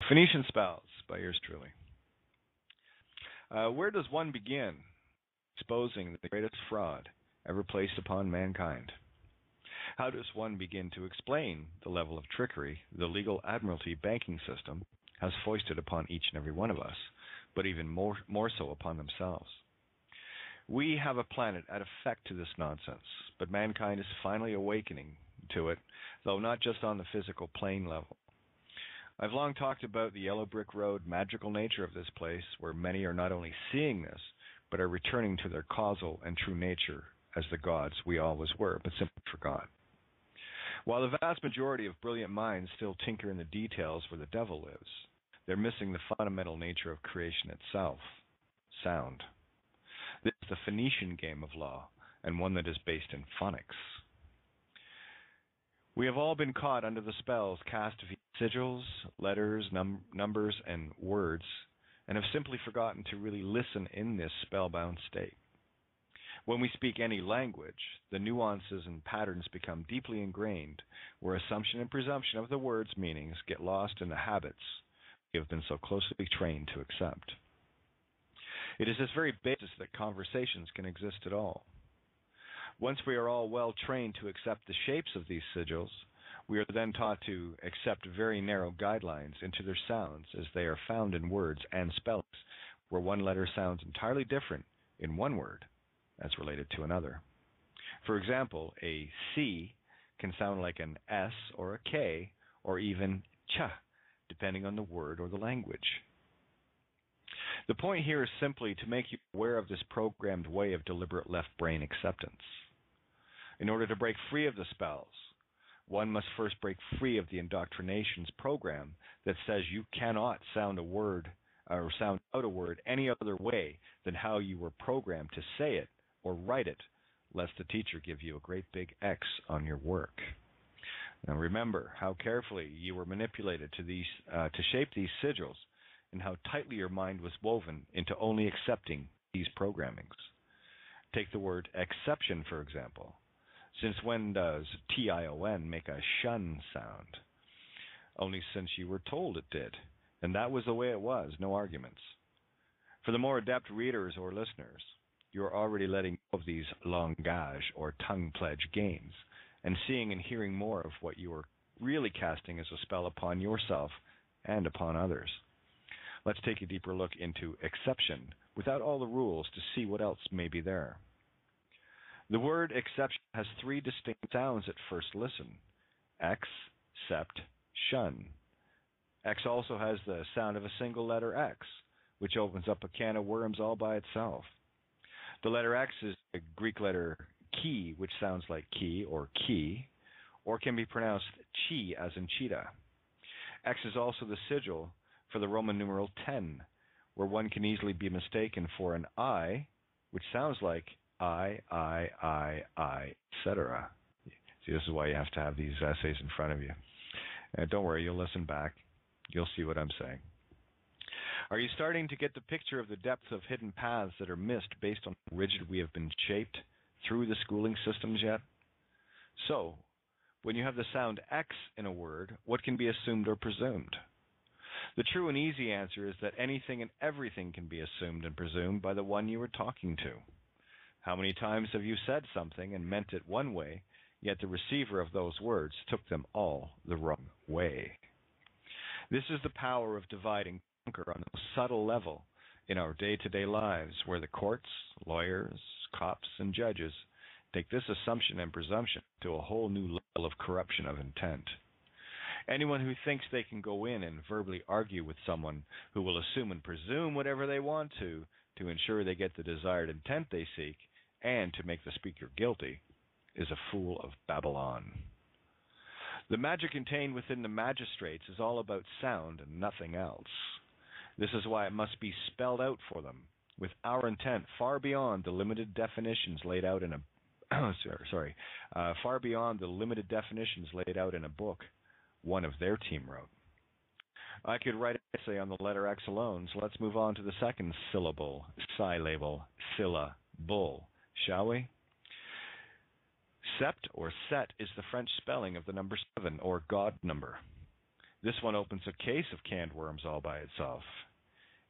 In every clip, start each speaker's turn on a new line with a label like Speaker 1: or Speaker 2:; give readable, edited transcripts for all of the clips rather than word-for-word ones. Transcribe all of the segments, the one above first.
Speaker 1: Phoenician spells by yours truly. Where does one begin exposing the greatest fraud ever placed upon mankind? How does one begin to explain the level of trickery the legal admiralty banking system has foisted upon each and every one of us, but even more so upon themselves? We have a planet at effect to this nonsense, but mankind is finally awakening to it, though not just on the physical plane level. I've long talked about the yellow brick road magical nature of this place, where many are not only seeing this, but are returning to their causal and true nature as the gods we always were, but simply forgot. While the vast majority of brilliant minds still tinker in the details where the devil lives, they're missing the fundamental nature of creation itself, sound. This is the Phoenician game of law, and one that is based in phonics. We have all been caught under the spells cast via sigils, letters, numbers, and words, and have simply forgotten to really listen in this spellbound state. When we speak any language, the nuances and patterns become deeply ingrained, where assumption and presumption of the word's meanings get lost in the habits we have been so closely trained to accept. It is this very basis that conversations can exist at all. Once we are all well trained to accept the shapes of these sigils, we are then taught to accept very narrow guidelines into their sounds as they are found in words and spellings, where one letter sounds entirely different in one word as related to another. For example, a C can sound like an S or a K or even cha, depending on the word or the language. The point here is simply to make you aware of this programmed way of deliberate left brain acceptance. In order to break free of the spells, one must first break free of the indoctrination's program that says you cannot sound a word or sound out a word any other way than how you were programmed to say it or write it, lest the teacher give you a great big X on your work. Now remember how carefully you were manipulated to shape these sigils, and how tightly your mind was woven into only accepting these programmings. Take the word exception, for example. Since when does T-I-O-N make a shun sound? Only since you were told it did, and that was the way it was, no arguments. For the more adept readers or listeners, you are already letting go of these langage or tongue pledge games, and seeing and hearing more of what you are really casting as a spell upon yourself and upon others. Let's take a deeper look into exception without all the rules to see what else may be there. The word exception has three distinct sounds at first listen: X, sept, shun. X also has the sound of a single letter X, which opens up a can of worms all by itself. The letter X is the Greek letter chi, which sounds like key, or can be pronounced chi as in cheetah. X is also the sigil for the Roman numeral 10, where one can easily be mistaken for an I, which sounds like I, etc. See, this is why you have to have these essays in front of you. And don't worry, you'll listen back. You'll see what I'm saying. Are you starting to get the picture of the depth of hidden paths that are missed based on how rigid we have been shaped through the schooling systems yet? So, when you have the sound X in a word, what can be assumed or presumed? The true and easy answer is that anything and everything can be assumed and presumed by the one you are talking to. How many times have you said something and meant it one way, yet the receiver of those words took them all the wrong way? This is the power of divide and conquer on a subtle level in our day-to-day lives, where the courts, lawyers, cops, and judges take this assumption and presumption to a whole new level of corruption of intent. Anyone who thinks they can go in and verbally argue with someone who will assume and presume whatever they want to ensure they get the desired intent they seek and to make the speaker guilty is a fool of Babylon. The magic contained within the magistrates is all about sound and nothing else. This is why it must be spelled out for them, with our intent far beyond the limited definitions laid out in a far beyond the limited definitions laid out in a book one of their team wrote. I could write an essay on the letter X alone, so let's move on to the second syllable, syllable, syllable, shall we? Sept or set is the French spelling of the number 7, or God number. This one opens a case of canned worms all by itself.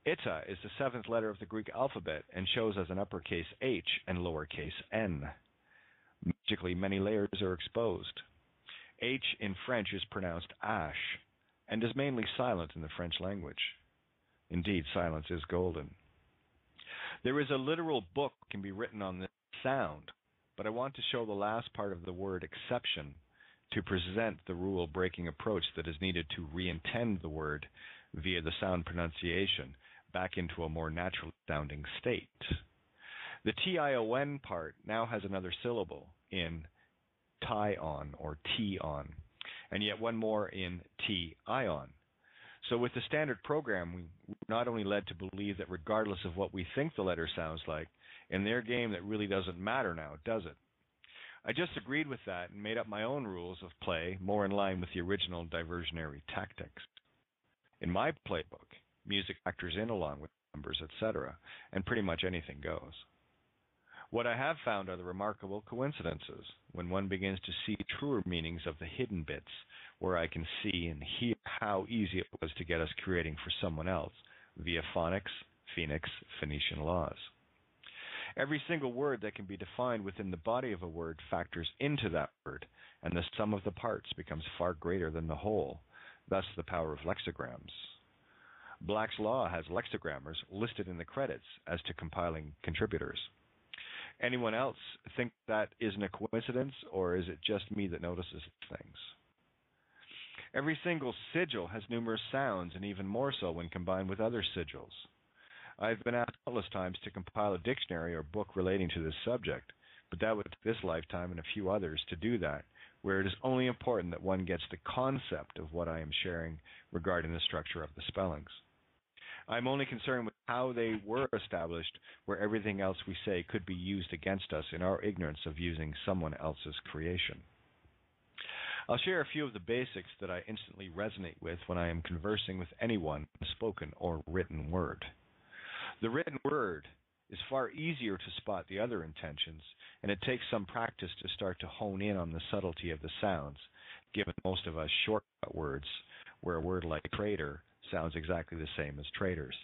Speaker 1: Ita is the seventh letter of the Greek alphabet and shows as an uppercase H and lowercase n. Magically, many layers are exposed. H in French is pronounced ash and is mainly silent in the French language. Indeed, silence is golden. There is a literal book that can be written on this sound, but I want to show the last part of the word exception to present the rule-breaking approach that is needed to re-intend the word via the sound pronunciation back into a more natural-sounding state. The T-I-O-N part now has another syllable in tie-on or T-on, and yet one more in T-I-on. So with the standard program, we're not only led to believe that regardless of what we think the letter sounds like, in their game that really doesn't matter now, does it? I just agreed with that and made up my own rules of play more in line with the original diversionary tactics. In my playbook, music factors in along with numbers, etc., and pretty much anything goes. What I have found are the remarkable coincidences when one begins to see truer meanings of the hidden bits, where I can see and hear how easy it was to get us creating for someone else via phonics, Phoenician laws. Every single word that can be defined within the body of a word factors into that word, and the sum of the parts becomes far greater than the whole, thus the power of lexicograms. Black's Law has lexicogrammers listed in the credits as to compiling contributors. Anyone else think that isn't a coincidence, or is it just me that notices things? Every single sigil has numerous sounds, and even more so when combined with other sigils. I've been asked countless times to compile a dictionary or book relating to this subject, but that would take this lifetime and a few others to do that, where it is only important that one gets the concept of what I am sharing regarding the structure of the spellings. I'm only concerned with how they were established, where everything else we say could be used against us in our ignorance of using someone else's creation. I'll share a few of the basics that I instantly resonate with when I am conversing with anyone in a spoken or written word. The written word is far easier to spot the other intentions, and it takes some practice to start to hone in on the subtlety of the sounds, given most of us shortcut words, where a word like traitor sounds exactly the same as traitors.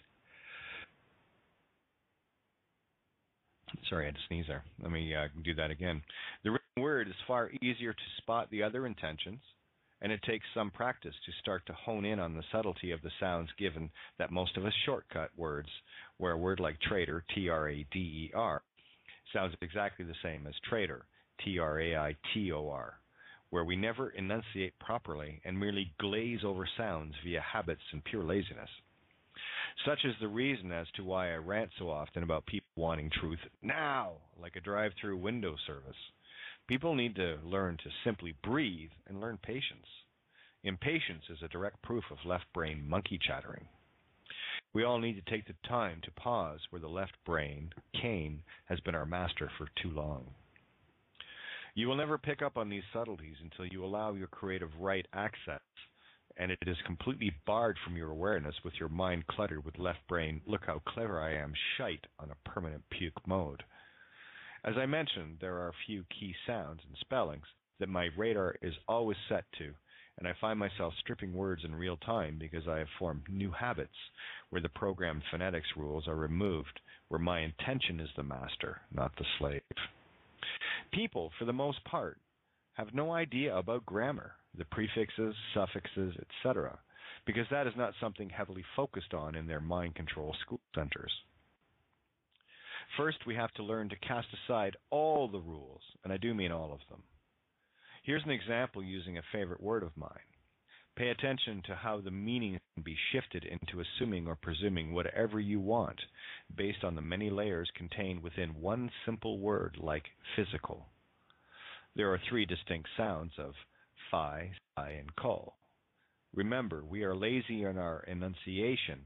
Speaker 1: Sorry, I had to sneeze there. Let me do that again. The written word is far easier to spot the other intentions, and it takes some practice to start to hone in on the subtlety of the sounds, given that most of us shortcut words, where a word like traitor, T-R-A-D-E-R, sounds exactly the same as traitor, T-R-A-I-T-O-R, where we never enunciate properly and merely glaze over sounds via habits and pure laziness. Such is the reason as to why I rant so often about people wanting truth now, like a drive-through window service. People need to learn to simply breathe and learn patience. Impatience is a direct proof of left brain monkey chattering. We all need to take the time to pause where the left brain, Cain, has been our master for too long. You will never pick up on these subtleties until you allow your creative right access, and it is completely barred from your awareness with your mind cluttered with left brain, look how clever I am, shite on a permanent puke mode. As I mentioned, there are a few key sounds and spellings that my radar is always set to, and I find myself stripping words in real time because I have formed new habits where the programmed phonetics rules are removed, where my intention is the master, not the slave. People, for the most part, have no idea about grammar, the prefixes, suffixes, etc., because that is not something heavily focused on in their mind control school centers. First, we have to learn to cast aside all the rules, and I do mean all of them. Here's an example using a favorite word of mine. Pay attention to how the meaning can be shifted into assuming or presuming whatever you want based on the many layers contained within one simple word like physical. There are three distinct sounds of phi, psi, and call. Remember, we are lazy in our enunciation,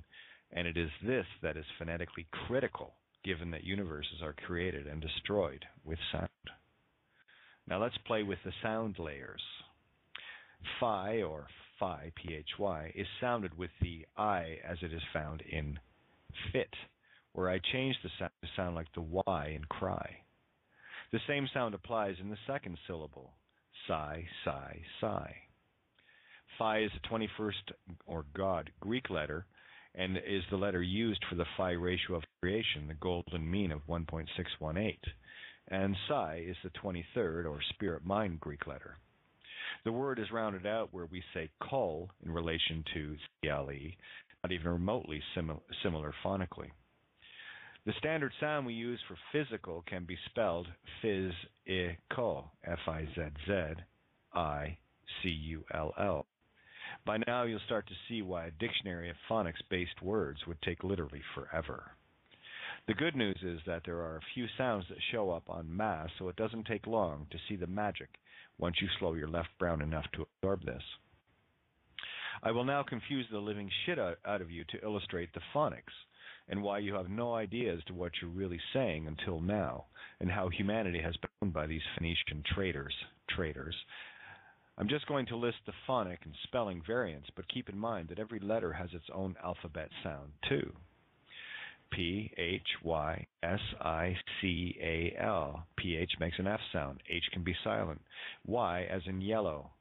Speaker 1: and it is this that is phonetically critical, given that universes are created and destroyed with sound. Now let's play with the sound layers. Phi, or phi, P-H-Y, is sounded with the I as it is found in fit, where I change the sound to sound like the Y in cry. The same sound applies in the second syllable, psi, psi, psi. Phi is the 21st, or God, Greek letter, and is the letter used for the Phi ratio of creation, the golden mean of 1.618. And Psi is the 23rd, or spirit mind, Greek letter. The word is rounded out where we say kol in relation to CLE, not even remotely similar phonically. The standard sound we use for physical can be spelled phys-I-C-U-L-L, F-I-Z-Z-I-C-U-L-L. By now you'll start to see why a dictionary of phonics-based words would take literally forever. The good news is that there are a few sounds that show up en masse, so it doesn't take long to see the magic once you slow your left brain enough to absorb this. I will now confuse the living shit out of you to illustrate the phonics, and why you have no idea as to what you're really saying until now, and how humanity has been owned by these Phoenician traitors. I'm just going to list the phonic and spelling variants, but keep in mind that every letter has its own alphabet sound too. P-H-Y-S-I-C-A-L. P-H makes an F sound. H can be silent. Y as in yellow.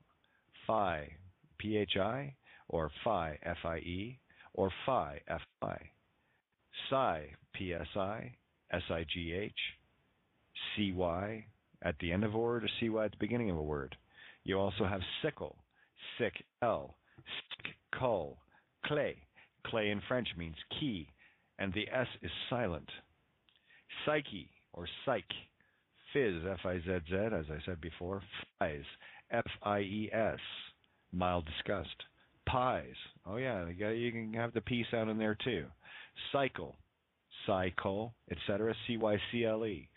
Speaker 1: Phi, P-H-I, or Phi, F-I-E, or Phi, F-I. Psi, P-S-I, S-I-G-H. C-Y at the end of a word, or C-Y at the beginning of a word. You also have sickle, sick-L, sick-cull, clay. Clay in French means key, and the S is silent. Psyche, or psych. Fizz, F-I-Z-Z, as I said before. Fies, F-I-E-S, mild disgust. Pies, oh yeah, you can have the P sound in there too. Cycle, cycle, etc., C-Y-C-L-E.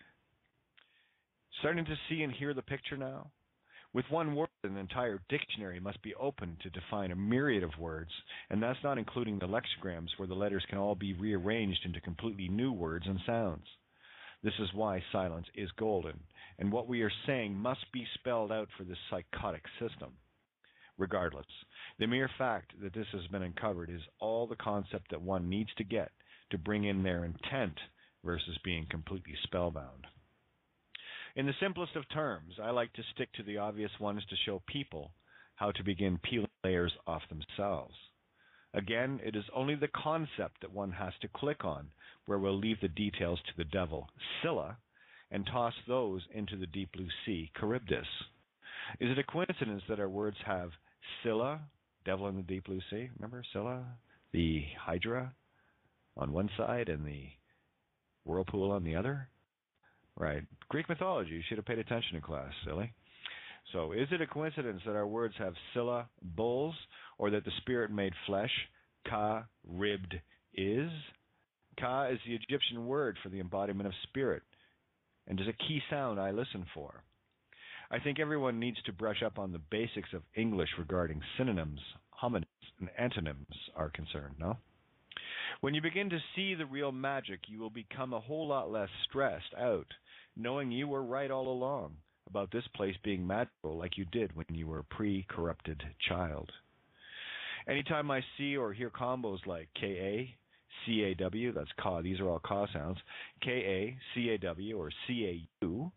Speaker 1: Starting to see and hear the picture now? With one word, an entire dictionary must be opened to define a myriad of words, and that's not including the lexicograms where the letters can all be rearranged into completely new words and sounds. This is why silence is golden, and what we are saying must be spelled out for this psychotic system. Regardless, the mere fact that this has been uncovered is all the concept that one needs to get to bring in their intent versus being completely spellbound. In the simplest of terms, I like to stick to the obvious ones to show people how to begin peeling layers off themselves. Again, it is only the concept that one has to click on, where we'll leave the details to the devil, Scylla, and toss those into the deep blue sea, Charybdis. Is it a coincidence that our words have Scylla, devil in the deep blue sea? Remember Scylla, the Hydra on one side and the whirlpool on the other? Right. Greek mythology. You should have paid attention in class, silly. So is it a coincidence that our words have Scylla, bulls, or that the spirit made flesh, Ka, ribbed, is? Ka is the Egyptian word for the embodiment of spirit, and is a key sound I listen for. I think everyone needs to brush up on the basics of English regarding synonyms, homonyms, and antonyms are concerned, no? When you begin to see the real magic, you will become a whole lot less stressed out, knowing you were right all along about this place being magical like you did when you were a pre-corrupted child. Anytime I see or hear combos like K-A, C-A-W, that's Ka, these are all Ka sounds, K-A, C-A-W, or C-A-U,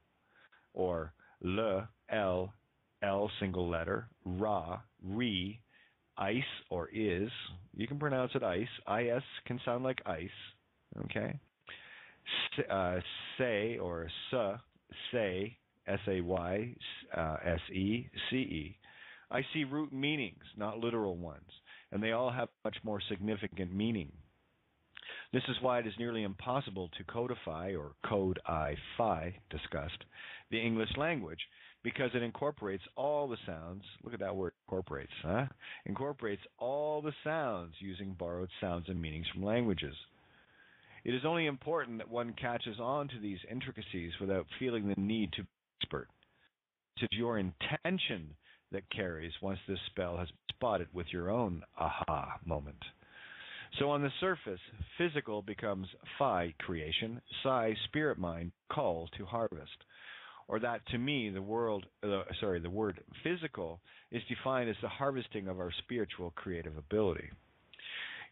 Speaker 1: or L, L, L single letter, Ra, Re, ice or is, you can pronounce it ice, I-S can sound like ice, okay? Say or say, S-A-Y, S-E-C-E. I see root meanings, not literal ones, and they all have much more significant meaning. This is why it is nearly impossible to codify, or code-I-fi, discussed, the English language, because it incorporates all the sounds. Look at that word, incorporates, huh? Incorporates all the sounds using borrowed sounds and meanings from languages. It is only important that one catches on to these intricacies without feeling the need to be expert. It is your intention that carries once this spell has been spotted with your own aha moment. So on the surface, physical becomes phi, creation, psi, spirit mind, call to harvest. Or that to me, the word physical is defined as the harvesting of our spiritual creative ability.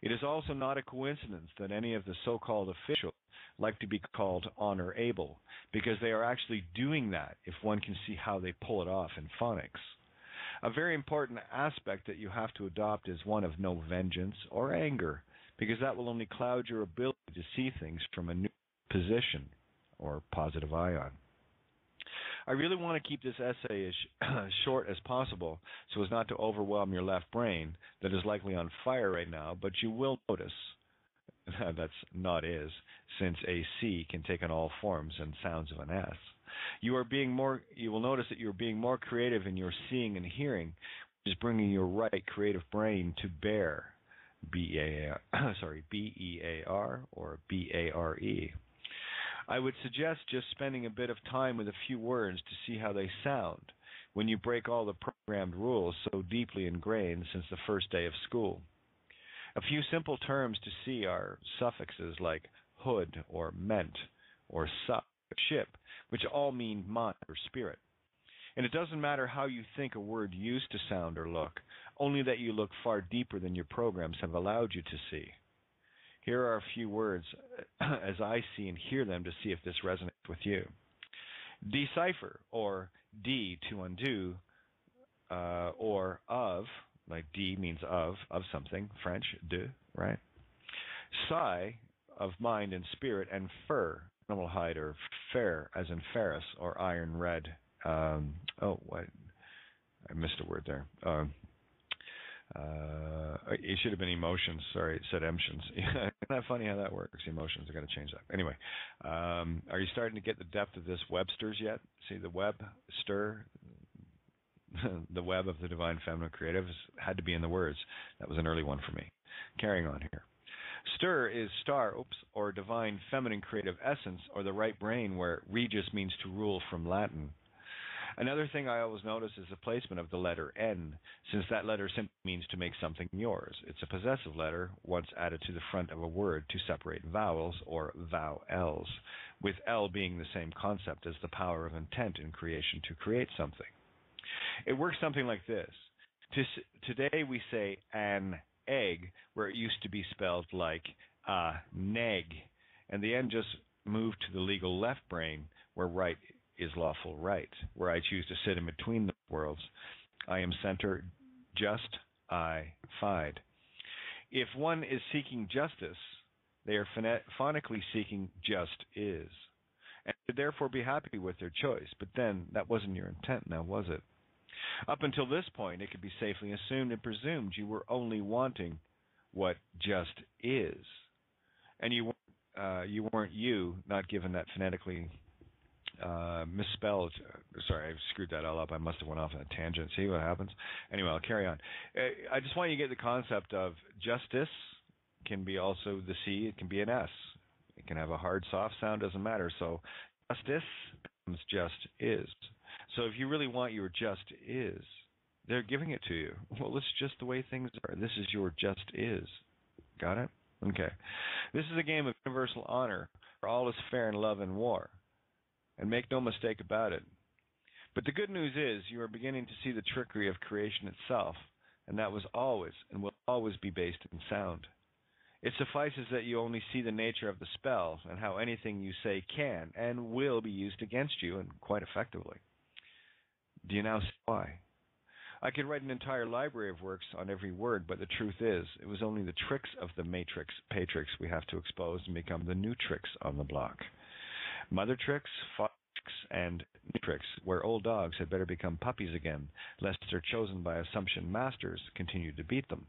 Speaker 1: It is also not a coincidence that any of the so-called officials like to be called honor able, because they are actually doing that if one can see how they pull it off in phonics. A very important aspect that you have to adopt is one of no vengeance or anger, because that will only cloud your ability to see things from a new position or positive ion. I really want to keep this essay as short as possible so as not to overwhelm your left brain that is likely on fire right now, but you will notice, that's not is, since a C can take on all forms and sounds of an S. You will notice that you're being more creative in your seeing and hearing, which is bringing your right creative brain to bear, B-E-A-R or B-A-R-E. I would suggest just spending a bit of time with a few words to see how they sound when you break all the programmed rules so deeply ingrained since the first day of school. A few simple terms to see are suffixes like hood or meant or sup, ship, which all mean mind or spirit. And it doesn't matter how you think a word used to sound or look, only that you look far deeper than your programs have allowed you to see. Here are a few words as I see and hear them to see if this resonates with you. Decipher, or D, to undo, or of, like D means of something, French, de, right? Psi, of mind and spirit, and fur, animal hide, or fair, as in ferrous, or iron red. I missed a word there. It should have been emotions. Sorry, it said emotions. Isn't that funny how that works? Emotions. I got to change that. Anyway, are you starting to get the depth of this Webster's yet? See the web stir, the web of the divine feminine creative had to be in the words. That was an early one for me. Carrying on here. Stir is star, or divine feminine creative essence, or the right brain, where regis means to rule from Latin. Another thing I always notice is the placement of the letter N, since that letter simply means to make something yours. It's a possessive letter once added to the front of a word to separate vowels or vowels, with L being the same concept as the power of intent in creation to create something. It works something like this. Today we say an egg, where it used to be spelled like a neg, and the N just moved to the legal left brain, where right is lawful right, where I choose to sit in between the worlds. I am center, just, I, fide. If one is seeking justice, they are phonically seeking just is, and should therefore be happy with their choice. But then, that wasn't your intent now, was it? Up until this point, it could be safely assumed and presumed you were only wanting what just is. And you weren't you, not given that phonetically misspelled. Sorry, I screwed that all up. I must have went off on a tangent. See what happens? Anyway, I'll carry on. I just want you to get the concept of justice can be also the C. It can be an S. It can have a hard, soft sound. Doesn't matter. So justice becomes just is. So if you really want your just is, they're giving it to you. Well, it's just the way things are. This is your just is. Got it? Okay. This is a game of universal honor, where all is fair in love and war. And make no mistake about it. But the good news is you are beginning to see the trickery of creation itself, and that was always and will always be based in sound. It suffices that you only see the nature of the spell and how anything you say can and will be used against you, and quite effectively. Do you now see why? I could write an entire library of works on every word, but the truth is, it was only the tricks of the patrix we have to expose and become the new tricks on the block. Mother tricks, father tricks, and new tricks, where old dogs had better become puppies again, lest their chosen by assumption masters continue to beat them.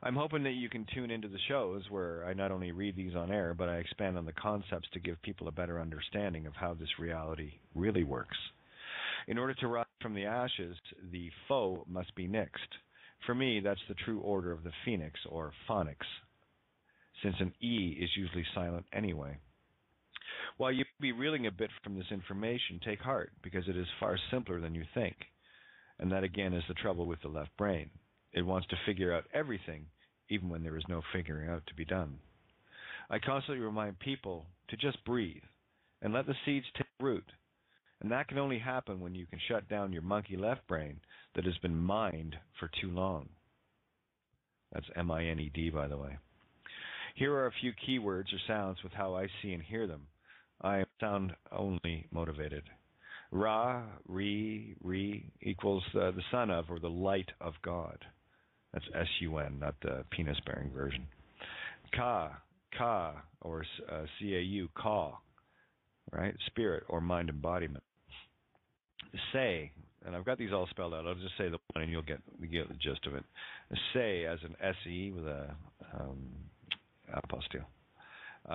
Speaker 1: I'm hoping that you can tune into the shows where I not only read these on air, but I expand on the concepts to give people a better understanding of how this reality really works. In order to rise from the ashes, the foe must be nixed. For me, that's the true order of the phoenix, or phonics, since an E is usually silent anyway. While you may be reeling a bit from this information, take heart, because it is far simpler than you think. And that, again, is the trouble with the left brain. It wants to figure out everything, even when there is no figuring out to be done. I constantly remind people to just breathe and let the seeds take root. And that can only happen when you can shut down your monkey left brain that has been mined for too long. That's M-I-N-E-D, by the way. Here are a few keywords or sounds with how I see and hear them. I am sound-only motivated. Ra, Re equals the son of or the light of God. That's S-U-N, not the penis-bearing version. Ka, or C-A-U, Ka, right? Spirit or mind embodiment. Say, and I've got these all spelled out. I'll just say the one and you'll get the gist of it. Say as an S-E with a apostille.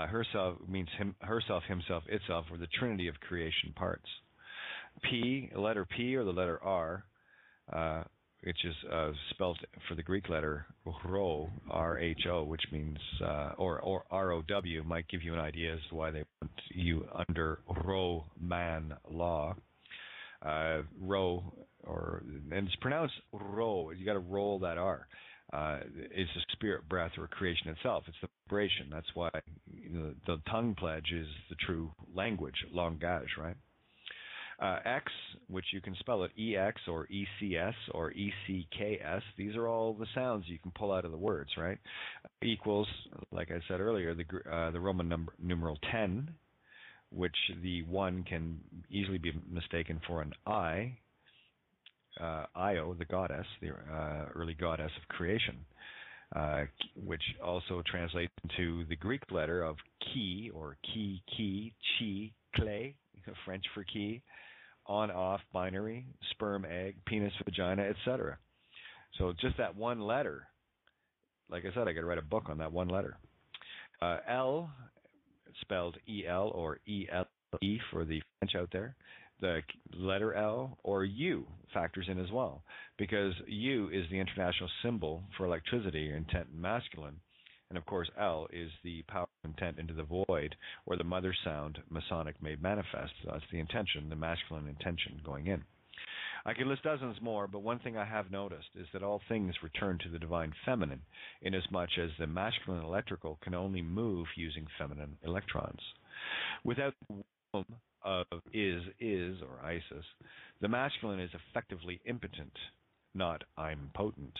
Speaker 1: Herself means herself, himself, itself, or the trinity of creation parts. P, letter P or the letter R, which is spelled for the Greek letter Rho, R-H-O, which means, or R-O-W, might give you an idea as to why they put you under Roman law. Rho, and it's pronounced Rho. You got to roll that R. It's the spirit, breath, or creation itself. It's the vibration. That's why the tongue pledge is the true language, langage, right? X, which you can spell it EX or ECS or ECKS. These are all the sounds you can pull out of the words, right? Equals, like I said earlier, the Roman numeral 10, which the 1 can easily be mistaken for an I, Io, the goddess, the early goddess of creation, which also translates into the Greek letter of ki, or ki, chi, clay, French for key, on, off, binary, sperm, egg, penis, vagina, etc. So just that one letter, like I said, I got to write a book on that one letter. L, spelled E-L or E-L-E for the French out there. The letter L or U factors in as well, because U is the international symbol for electricity, intent, and masculine. And of course, L is the power of intent into the void, or the mother sound Masonic made manifest. So that's the intention, the masculine intention going in. I could list dozens more, but one thing I have noticed is that all things return to the divine feminine, inasmuch as the masculine electrical can only move using feminine electrons. Without the womb of is, or Isis, the masculine is effectively impotent, not I'm potent.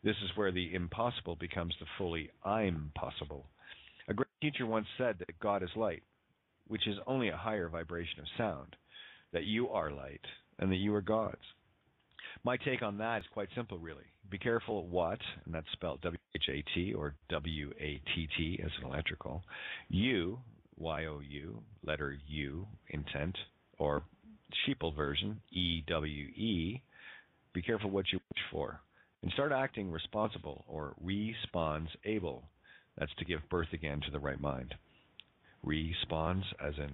Speaker 1: This is where the impossible becomes the fully I'm possible. A great teacher once said that God is light, which is only a higher vibration of sound, that you are light, and that you are gods. My take on that is quite simple, really. Be careful what, and that's spelled W-H-A-T or W-A-T-T as an electrical, you, Y-O-U, letter U, intent, or sheeple version, E-W-E, be careful what you wish for. And start acting responsible or respawns able. That's to give birth again to the right mind. Respawns as in,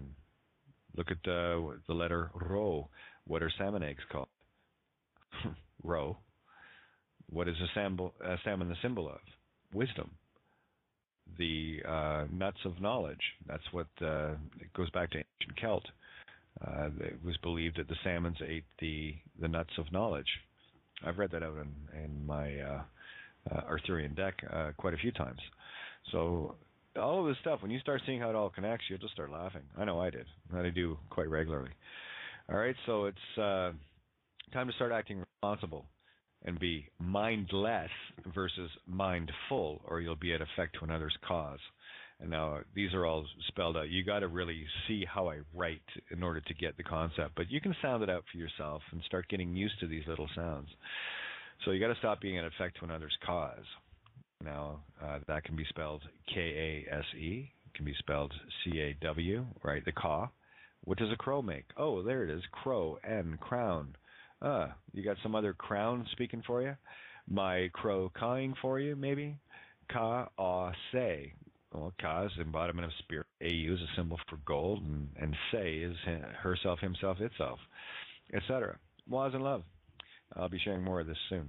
Speaker 1: look at the letter Rho. What are salmon eggs called? Rho. What is a salmon the symbol of? Wisdom. The nuts of knowledge. That's what it goes back to ancient Celt. It was believed that the salmons ate the nuts of knowledge. I've read that out in my Arthurian deck quite a few times. So all of this stuff, when you start seeing how it all connects, you'll just start laughing. I know I did. And I do quite regularly. All right, so it's time to start acting responsible and be mindless versus mindful, or you'll be at effect to another's cause. And now these are all spelled out. You got to really see how I write in order to get the concept. But you can sound it out for yourself and start getting used to these little sounds. So you got to stop being an effect to another's cause. Now that can be spelled K-A-S-E. It can be spelled C-A-W, right? The Ka. What does a crow make? Oh, there it is. Crow and crown. You got some other crown speaking for you? My crow cawing for you, maybe? Ka-a-say. Well, Ka is the embodiment of spirit. A-U is a symbol for gold, and say is herself, himself, itself, etc. Laws and love. I'll be sharing more of this soon.